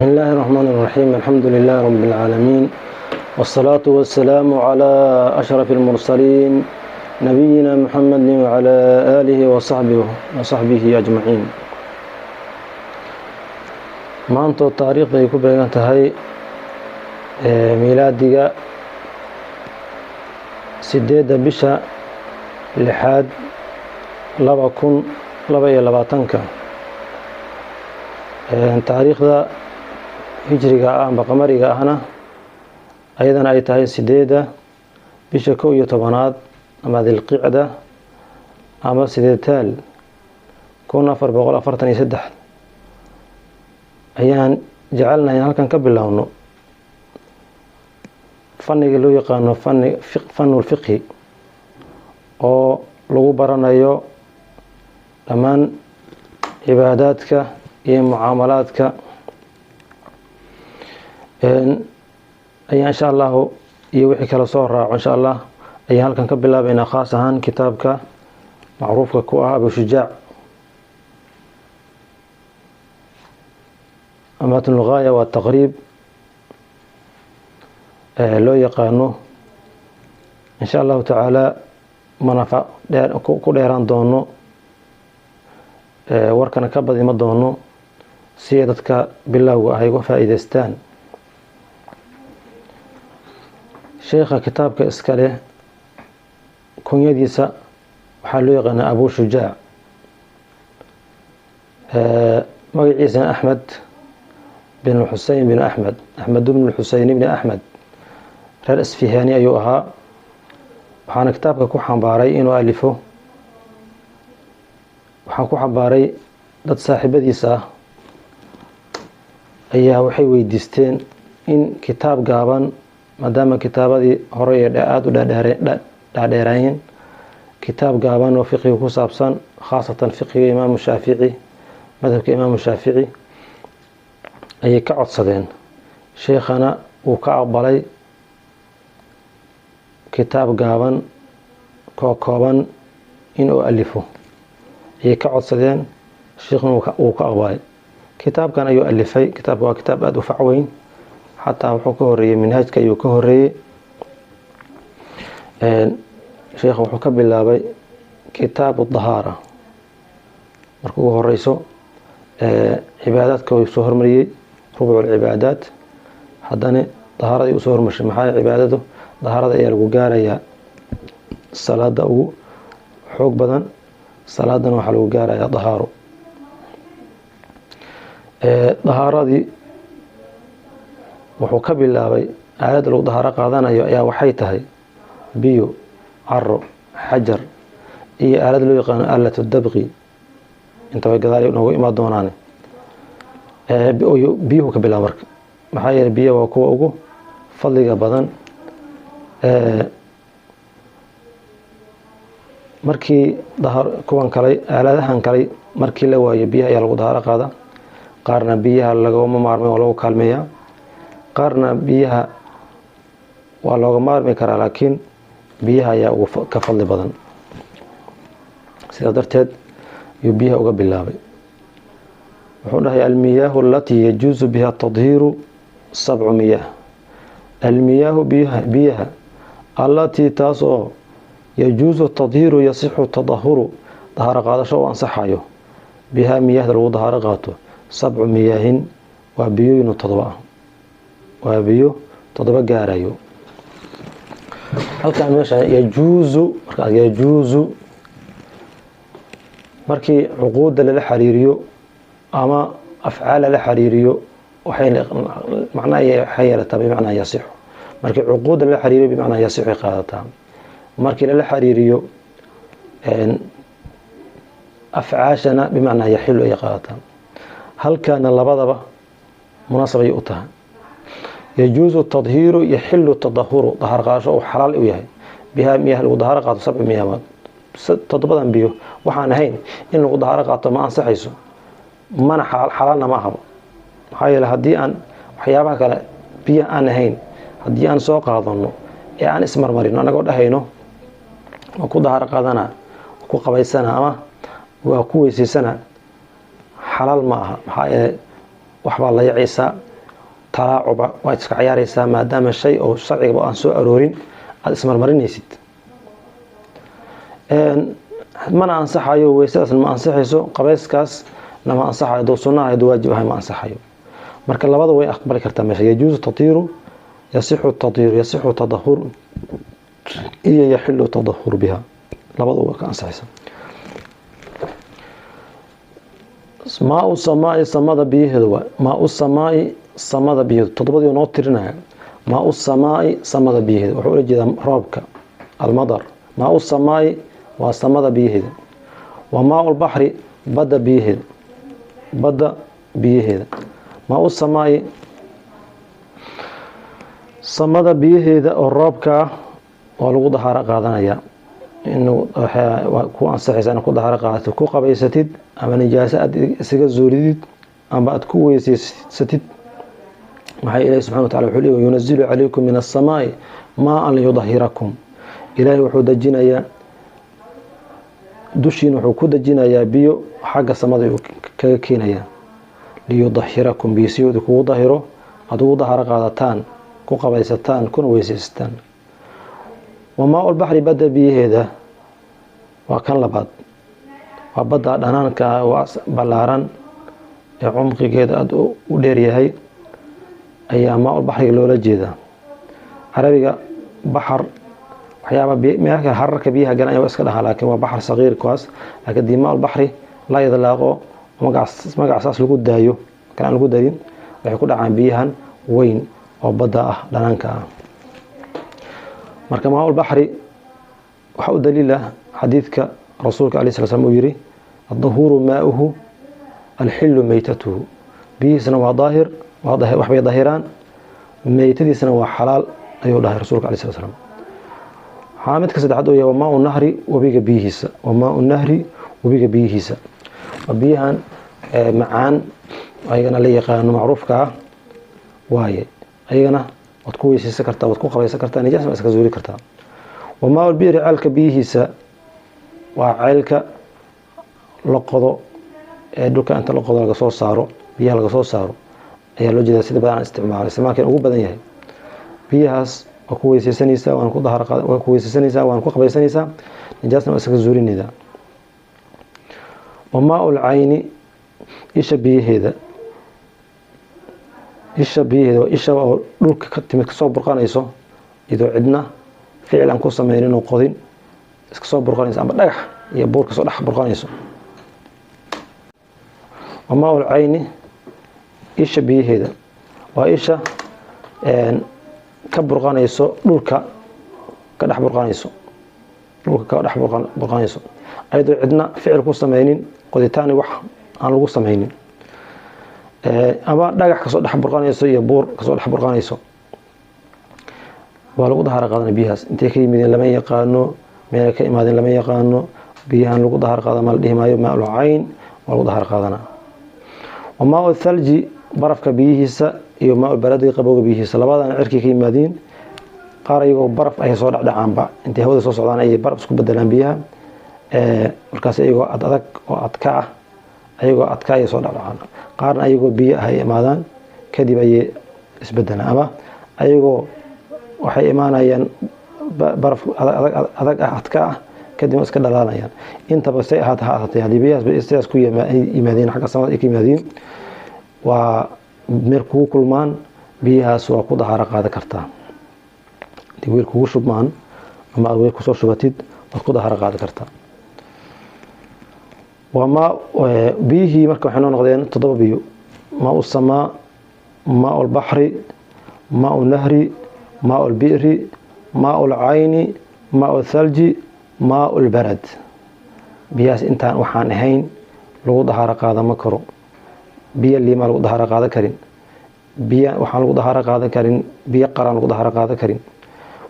بسم الله الرحمن الرحيم. الحمد لله رب العالمين، والصلاة والسلام على أشرف المرسلين نبينا محمد وعلى آله وصحبه أجمعين. maanta taariikhda ay ku beegan tahay miilaadiga 8 bisha 6 2022 taariikhda hijriga amba qamariga ahna ayadana ay tahay 8 bisha 11 ama dilqicda ama 8 1443 ayaan jecelnahay halkan ka bilowno fanniga loo yaqaano fanul fiqhi oo lagu baranayo dhammaan cibaadaadka iyo mucaamalaadka ayaan insha Allah iyo wixii kala soo raaco insha Allah ayaan halkan ka bilaabaynaa khaas ahaan kitaabka macruufka ku ah Abu Shujaac متن الغاية والتقريب loo yaqaano in sha Allah taala manafa ku dheeraan doono warkana ka badima doono si dadka bilowga ay uga faa'iideystaan. sheekha kitaabka iska leh kunyadiisa waxaa loo yaqaanaa Abu Shujaac, magaciisa Axmed بن الحسين بن أحمد بن الحسين بن أحمد reer Isfihaani ayuu ahaa. waxaana kitaabka ku xambaaray inuu alifo, waxaan ku xambaaray dad saaxiibadiisa ah ayaa waxay weydiisteen in kitaab gaaban, maadaama kitaabadii hore ee aada u dhaadheeraayeen, kitaab gaaban oo fiqiga ku saabsan, khaasatan fiqiga imaamu Shaafici, madhabka imaamu Shaafici ayay ka codsadeen. sheekhana uu ka aqbalay kitaab gaaban koo kooban inuu alifo, ayay ka codsadeen. sheekhna uu ka aqbalay. kitaabkan ayuu alifay. kitaabka waa kitaab aada u fac weyn, xataa wuxuu ka horeeyey minhaajka ayuu ka horeeyey. sheekha wuxuu ka bilaabay kitaabu dahaara, marka ugu horeyso cibaadaadka uu soo hormariyey, rubuc الcibaadaat. haddana dahaarada usoo hormarshay. maxaa cibaadadu dahaarada ayaa lagu gaarayaa salaada ugu xoog badan, salaadana waxaa lagu gaarayaa dahaaro. dahaaradii wuxuu ka bilaabay aalada lagu dahaaro qaadanayo ayaa waxay tahay biyo, caro, xajar iyo aalada loo yaqaano aalatu dabqi. intaba gadaal noogu imaan doonaan. biyuhu ka bilaab marka, maxaa yeelay biyaha waa kuwa ugu fadliga badan. markii kuwan kale aaladahan kale markii la waayo biyaha ayaa lagu dahaaro qaada. qaarna biyaha lagama maarmay oo lagu kaalmeeyaa, qaarna biyaha waa looga maarmi karaa, laakiin biyaha ayaa ugu ka fadli badan. sidaas darteed ayuu biyaha uga bilaabay. wuxuu dhahay almiyaahu alatii yajuusu biha tadhiiru 7 miyaah. almiyaahu biyaha allatii taas oo yajuusu tadhiiru yasixu tadahuru dahaaro qaadasho u ansaxayo, bihaa miyaahda lagu dahaaro qaato 7 miyaahin waa biyoyin 7 ah, waa biyo 7 gaarayo. halkan meesha yajuusu, markaas yajuusu markii cuquudda lala xiriiriyo ama afcaal la xiriiriyo waxay macnaha yeelataa bimacnaa yasixu. markii cuquudda la xiriiriyo bimacnaa yasixu ay qaadataa. markii la xiriiriyo afcaashana bimacnaa yaxilu ay qaadataa. halkaana labadaba munaasab ay u tahay. yajuusu tadhiiru yaxilu tadahuru dahaar qaadasho uu xalaal u yahay, bihaa miyaah lagu dahaaro qaato 7 miyaah. 7 biyo waxaan ahayn in lagu dahaaro qaato ma ansaxayso, mana xalaalna ma ahabo. maxaa yeelay haddii aan waxyaabaha kale biyo aan ahayn haddii aan soo qaadano ee aan ismarmarino annagoo dhahayno waa ku dahaaro qaadana, ku qabaysana ama waa ku weysaysana, xalaal ma aha. maxaa yeelay waxbaa la yacaysaa talaacuba waad iska ciyaaraysaa maadaama shay oo sharcigaba aan soo aroorin aada ismarmarinaysid mana ansaxayo weysadaasna ma ansaxayso qabayskaasna ma ansaxayo hadduu sunna ahay hadduu waajib ahay ma ansaxayo marka labada way aqbali kartaa meesha yajuusu tatiiru yasixu tatiiru yasixu tadahur iyo yaxilu tadahur biha labada way ka ansaxaysa maau samaa'i samada biyaheedu waa maau samaa'i samada biyaheedu todobadii noo tirinaya maau samaa'i samada biyaheedu wuxuu ula jeedaa roobka almadar maau samaa'i waa samada biyaheeda waa maau lbaxri badda biyaheeda maau samaa'i samada biyaheeda oo roobkaa waa lagu dahaaro qaadanaya inuu ku ansaxaysa inaad ku dahaaro qaadato ku qabaysatid ama nijaaso aad isaga zuulidid ama aad ku weysaysatid waxaa ilaahi subxana wa tacala wuxuu leeyahay yunazilu calaykum min asamaa'i maa-an liyudahirakum ilaahay wuxuu dejinayaa dushiina wuxuu ku dejinayaa biyo xagga samada uu kaga keenayaa liyudahirakum biyo si uu kugu dahiro aad ugu dahaaro qaadataan ku qabaysataan kuna weysaysataan wamaa ulbaxri badda biyaheeda waa kan labaad waa badda dhanaanka waa ballaaran ee cumqigeeda aada u dheeryahay ayaa maa ulbaxriga loola jeedaa carabiga baxar waxyaaba meelka hararka biyaha galan waa iska dhahaa laakiin waa baxar saqiir kuwaas laakiin dii maa ulbaxri la idlaaqo magacasaas lagu daayo kan aan lagu darin waxay ku dhacaan biyahan weyn oo badda ah dhanaanka ah marka maa ulbaxri waxaa u daliila xadiidka rasuulka alay sala slam uu yihi addahuuru maauhu alxilu meytatuhu biyihiisana waa daahir waxbay dahiraan meytadiisana waa xalaal ayuu dhahay rasuulka alay sala slam waxaa midka saddexaad uu yahay wamaa nahri webiga biyihiisa wamaa nahri webiga biyihiisa waa biyahan macaan ayagana la yaqaano macruufka ah waaye ayagana waad ku weysaysan kartaa waad ku qabaysan kartaa nijaasna waa iska zuuli kartaa wamaa ulbi'ri ceelka biyihiisa waa ceelka la qodo ee dhulka inta la qodo laga soo saaro biyaha laga soo saaro ayaa loo jeedaa sida badan isticmaalkan ugu badan yahay biyahaas waa ku weysaysanaysaa waa ku weysaysanaysaa waan ku qabaysanaysaa nijaasna waa iska zuulinaydaa wamaa ulcayni isha biyaheeda waa isha oo dhulka ka timid kasoo burqanayso iyadoo cidna ficil aan ku sameynin oo qodin iska soo burqanayso ama dhagax iyo buur kasoo dhex burqanayso wamaa ulcayni isha biyaheeda waa isha ka burqanayso dhulka ka dhex burqanayso ayadoo cidna ficil ku sameynin qoditaani wax aan lagu sameynin ama dhagax kasoo dhex burqanayso iyo buur kasoo dhex burqanayso waa lagu dahaaro qaadanaya biyahaas intay ka yimideen lama yaqaano meelay ka imaadeen lama yaqaano biyahan lagu dahaaro qaada ma la dhihi maayo maa ulcayn waa lagu dahaaro qaadana wamaa uthalji barafka biyihiisa iyo maa ulbaladi qabowga biyihiisa labadana cirkii ka yimaadiin qaar ayagoo baraf ay soo dhacdhacaanba intay hawada soo socdaan ayay baraf isku bedelaan biyaha markaas ayagoo adag oo adka ah ayagoo adka ayay soo dhacdhacaan qaarna ayagoo biyo ah ay imaadaan kadib ayay isbedelaan ama ayagoo waxay imaanayaan baraf adag ah adka ah kadib iska dhalaalayaan intaba say ahaata ha ahaatay haddii biyahaas sidaas ku yimaadeen xagga samada ay ka yimaadiin waa meel kugu kulmaan biyahaas waa ku dahaaro qaada kartaa haddii weel kugu shubmaan ama aad weel kusoo shubatid waad ku dahaaro qaada kartaa biyihii marka waxay noo noqdeen 7 biyo maa samaa maa ulbaxri maa nahri maa ulbi'ri maa ulcayni maa uthalji maa ulbarad biyahaas intaan waxaan ahayn lagu dahaaro qaada ma karo biyo liima lagu dahaaro qaada karin biyo waxaan lagu dahaaro qaada karin biyo qaraan lagu dahaaro qaada karin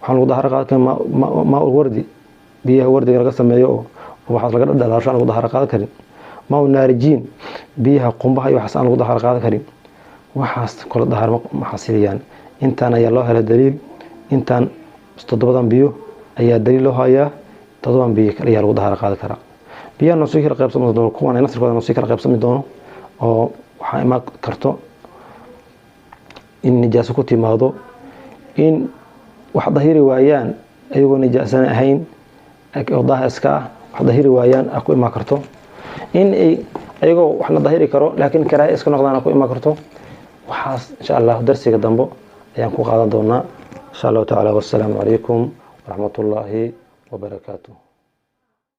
waxaan lagu dahaaro qaada karin maa wardi biyaha wardiga laga sameeyo oo waxaas laga dhalaasho aan lagu dahaaro qaada karin maa naarijiin biyaha qumbaha iyo waxaas aan lagu dahaaro qaada karin waxaas kala dahaaro ma xasiliyaan intaan ayaa loo helay daliil intaan 7 biyo ayaa daliil loo hayaa 7 biyo ayaa lagu dahaaro qaada karaa biyaha noo sii kala qaybsami doono kuwan ay naftirkooda noo sii kala qaybsami doono oo waxaa imaan karto in nijaaso ku timaado, in wax dahiri waayaan ayagoo nijaasana ahayn oo daahir iska ah wax dahiri waayaan ku imaan karto, in ayagoo wax la dahiri karo laakiin karaahiye iska noqdaan ku imaan karto. waxaas insha Allah darsiga dambe ayaan ku qaadan doonaa insha Allah ta'ala. Wassalaamu calaykum waraxmatullaahi wabarakaatuh.